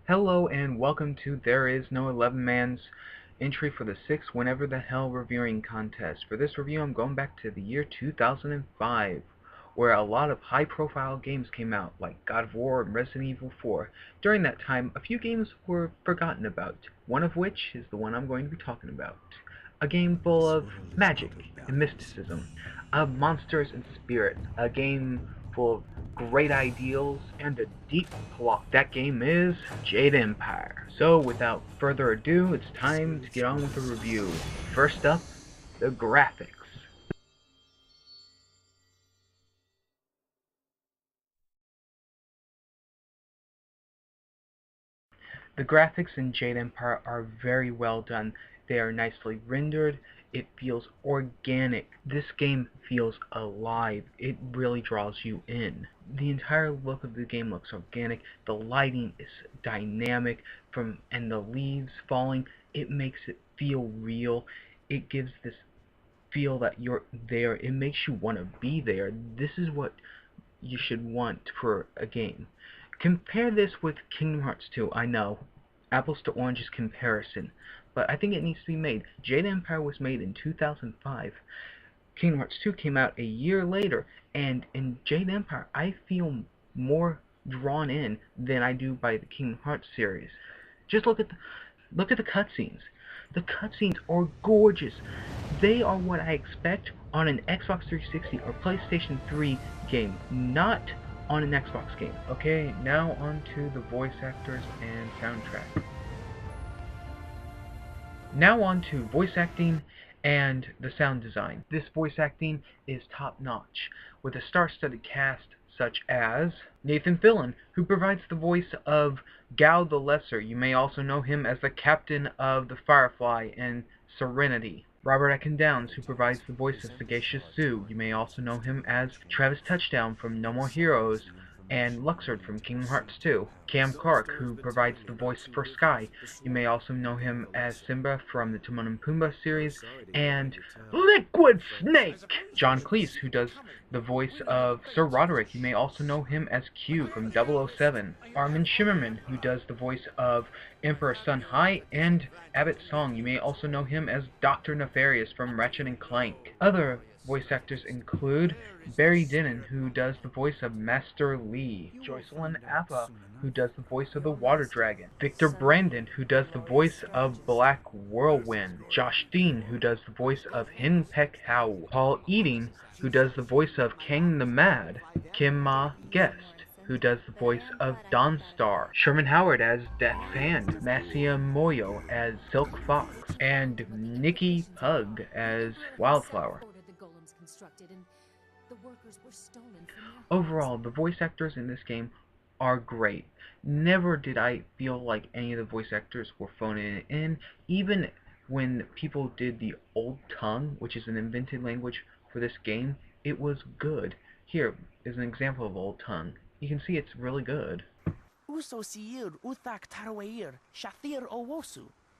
Hello and welcome to Thereisno11man's entry for the 6th Whenever the Hell Reviewing Contest. For this review I'm going back to the year 2005, where a lot of high-profile games came out, like God of War and Resident Evil 4. During that time, a few games were forgotten about, one of which is the one I'm going to be talking about. A game full of magic and mysticism, of monsters and spirits, a game full of great ideals and a deep plot. That game is Jade Empire. So without further ado, it's time to get on with the review. First up, the graphics. The graphics in Jade Empire are very well done. They are nicely rendered. It feels organic. This game feels alive. It really draws you in. The entire look of the game looks organic. The lighting is dynamic and the leaves falling. It makes it feel real. It gives this feel that you're there. It makes you want to be there. This is what you should want for a game. Compare this with Kingdom Hearts 2. I know, apples to oranges comparison, but I think it needs to be made. Jade Empire was made in 2005. Kingdom Hearts 2 came out a year later, and in Jade Empire I feel more drawn in than I do by the Kingdom Hearts series. Just look at the cutscenes. The cutscenes are gorgeous. They are what I expect on an Xbox 360 or PlayStation 3 game, not on an Xbox game. Okay, now on to the voice actors and soundtrack. Now on to voice acting and the sound design. This voice acting is top-notch, with a star-studded cast such as Nathan Fillion, who provides the voice of Gao the Lesser. You may also know him as the captain of the Firefly in Serenity. Robert Ekin Downes, who provides the voice of Sagacious Sue. You may also know him as Travis Touchdown from No More Heroes and Luxord from Kingdom Hearts 2. Cam Clark, who provides the voice for Sky. You may also know him as Simba from the Timon and Pumbaa series, and Liquid Snake! John Cleese, who does the voice of Sir Roderick. You may also know him as Q from 007. Armin Shimmerman, who does the voice of Emperor Sun Hai and Abbott Song. You may also know him as Dr. Nefarious from Ratchet and Clank. Other voice actors include Barry Dennen, who does the voice of Master Lee, Joycelyn Appa, who does the voice of the Water Dragon, Victor Brandon, who does the voice of Black Whirlwind, Josh Dean, who does the voice of Hin Pek Hao, Paul Eating, who does the voice of Kang the Mad, Kim Ma Guest, who does the voice of Dawnstar, Sherman Howard as Death's Hand, Masaya Moyo as Silk Fox, and Nikki Pug as Wildflower. Overall, the voice actors in this game are great. Never did I feel like any of the voice actors were phoning it in, even when people did the Old Tongue, which is an invented language for this game. It was good. Here is an example of Old Tongue. You can see it's really good.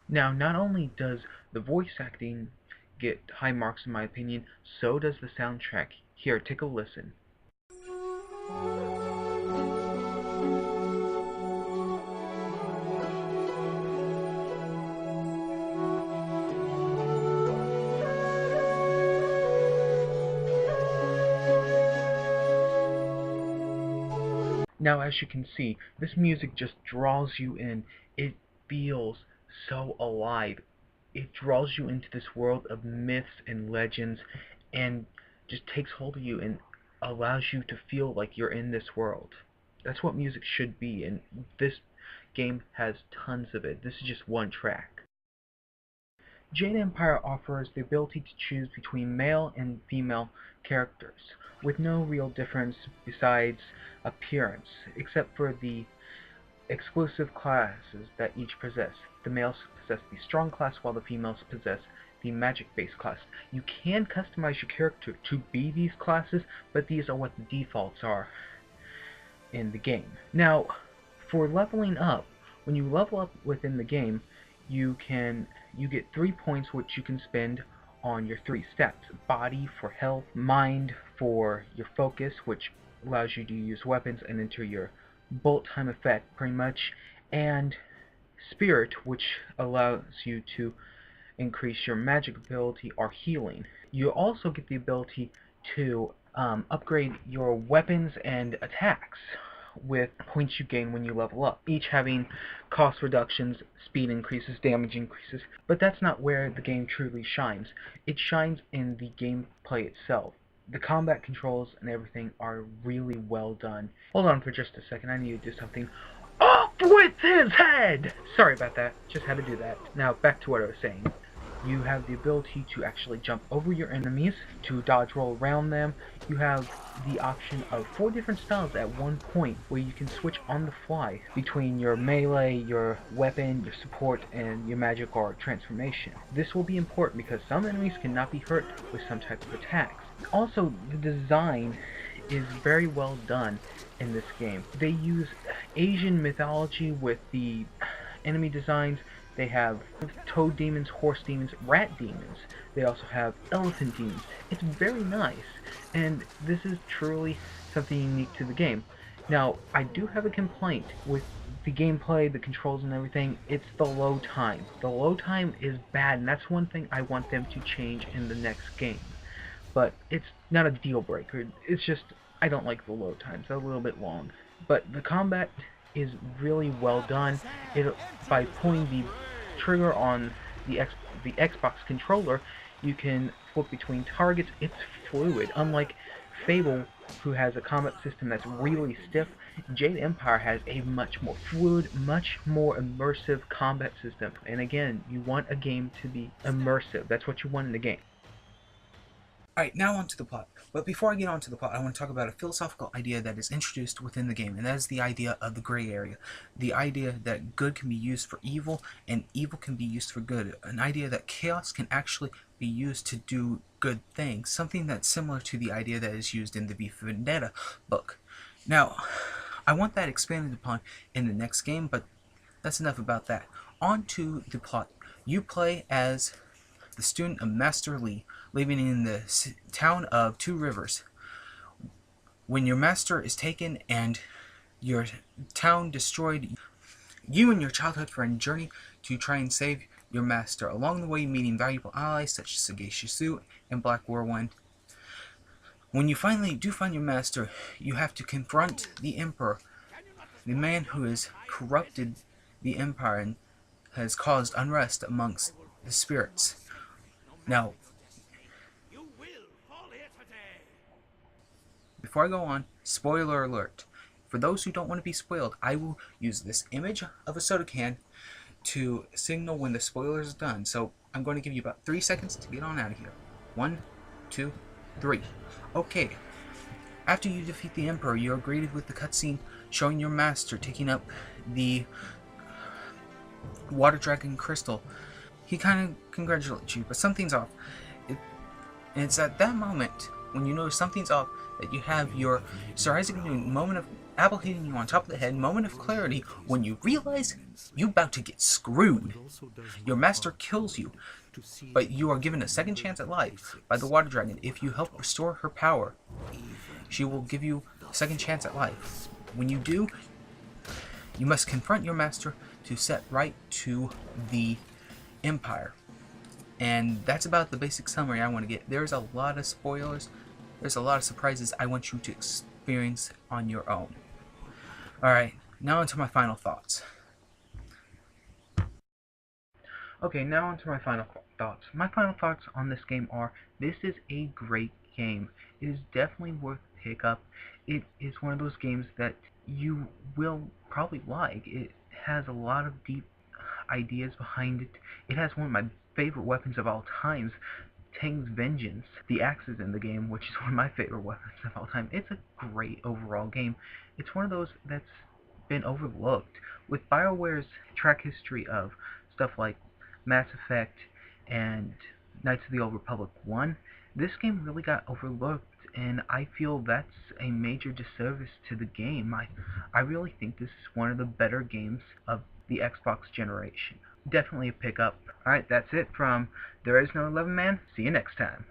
Now, not only does the voice acting get high marks in my opinion, so does the soundtrack. Here, take a listen. Now, as you can see, this music just draws you in. It feels so alive. It draws you into this world of myths and legends and just takes hold of you and allows you to feel like you're in this world. That's what music should be, and this game has tons of it. This is just one track. Jade Empire offers the ability to choose between male and female characters, with no real difference besides appearance, except for the exclusive classes that each possess. The males possess the strong class, while the females possess the magic-based class. You can customize your character to be these classes, but these are what the defaults are in the game. Now, for leveling up, when you level up within the game, you get 3 points which you can spend on your 3 stats. Body for health, mind for your focus, which allows you to use weapons and enter your bullet time effect pretty much, and Spirit, which allows you to increase your magic ability or healing. You also get the ability to upgrade your weapons and attacks with points you gain when you level up, each having cost reductions, speed increases, damage increases, but that's not where the game truly shines. It shines in the gameplay itself. The combat controls and everything are really well done. Hold on for just a second, I need to do something. Off with his head! Sorry about that, just had to do that. Now back to what I was saying. You have the ability to actually jump over your enemies, to dodge roll around them. You have the option of 4 different styles at one point where you can switch on the fly between your melee, your weapon, your support, and your magic or transformation. This will be important because some enemies cannot be hurt with some type of attacks. Also, the design is very well done in this game. They use Asian mythology with the enemy designs. They have toad demons, horse demons, rat demons. They also have elephant demons. It's very nice, and this is truly something unique to the game. Now, I do have a complaint with the gameplay, the controls and everything. It's the load time. The load time is bad, and that's one thing I want them to change in the next game. But it's not a deal breaker. It's just, I don't like the load times. They're a little bit long. But the combat is really well done. By pulling the trigger on the Xbox controller, you can flip between targets. It's fluid. Unlike Fable, who has a combat system that's really stiff, Jade Empire has a much more fluid, much more immersive combat system. And again, you want a game to be immersive. That's what you want in a game. Alright, now on to the plot. But before I get on to the plot, I want to talk about a philosophical idea that is introduced within the game, and that is the idea of the gray area. The idea that good can be used for evil, and evil can be used for good. An idea that chaos can actually be used to do good things. Something that's similar to the idea that is used in the V for Vendetta book. Now, I want that expanded upon in the next game, but that's enough about that. On to the plot. You play as the student of Master Lee, living in the town of Two Rivers. When your master is taken and your town destroyed, you and your childhood friend journey to try and save your master, along the way meeting valuable allies such as Sagacious Sue and Black Whirlwind. When you finally do find your master, you have to confront the Emperor, the man who has corrupted the Empire and has caused unrest amongst the spirits. Now, before I go on, spoiler alert. For those who don't want to be spoiled, I will use this image of a soda can to signal when the spoiler is done. So I'm going to give you about 3 seconds to get on out of here. 1, 2, 3. Okay. After you defeat the Emperor, you are greeted with the cutscene showing your master taking up the Water Dragon Crystal. He kind of congratulates you, but something's off. And it's at that moment, when you know something's off, that you have your Sir Isaac Newton moment of apple hitting you on top of the head, moment of clarity, when you realize you're about to get screwed. Your master kills you, but you are given a second chance at life by the Water Dragon. If you help restore her power, she will give you a second chance at life. When you do, you must confront your master to set right to the Empire. And that's about the basic summary I want to get. There's a lot of spoilers. There's a lot of surprises I want you to experience on your own. Alright, now onto my final thoughts. Okay, now onto my final thoughts. My final thoughts on this game are, this is a great game. It is definitely worth a pick up. It is one of those games that you will probably like. It has a lot of deep ideas behind it. It has one of my favorite weapons of all times, Tang's Vengeance. The axe is in the game, which is one of my favorite weapons of all time. It's a great overall game. It's one of those that's been overlooked. With BioWare's track history of stuff like Mass Effect and Knights of the Old Republic 1, this game really got overlooked, and I feel that's a major disservice to the game. I really think this is one of the better games of the Xbox generation. Definitely a pick up. Alright, that's it from Thereisno11man. See you next time.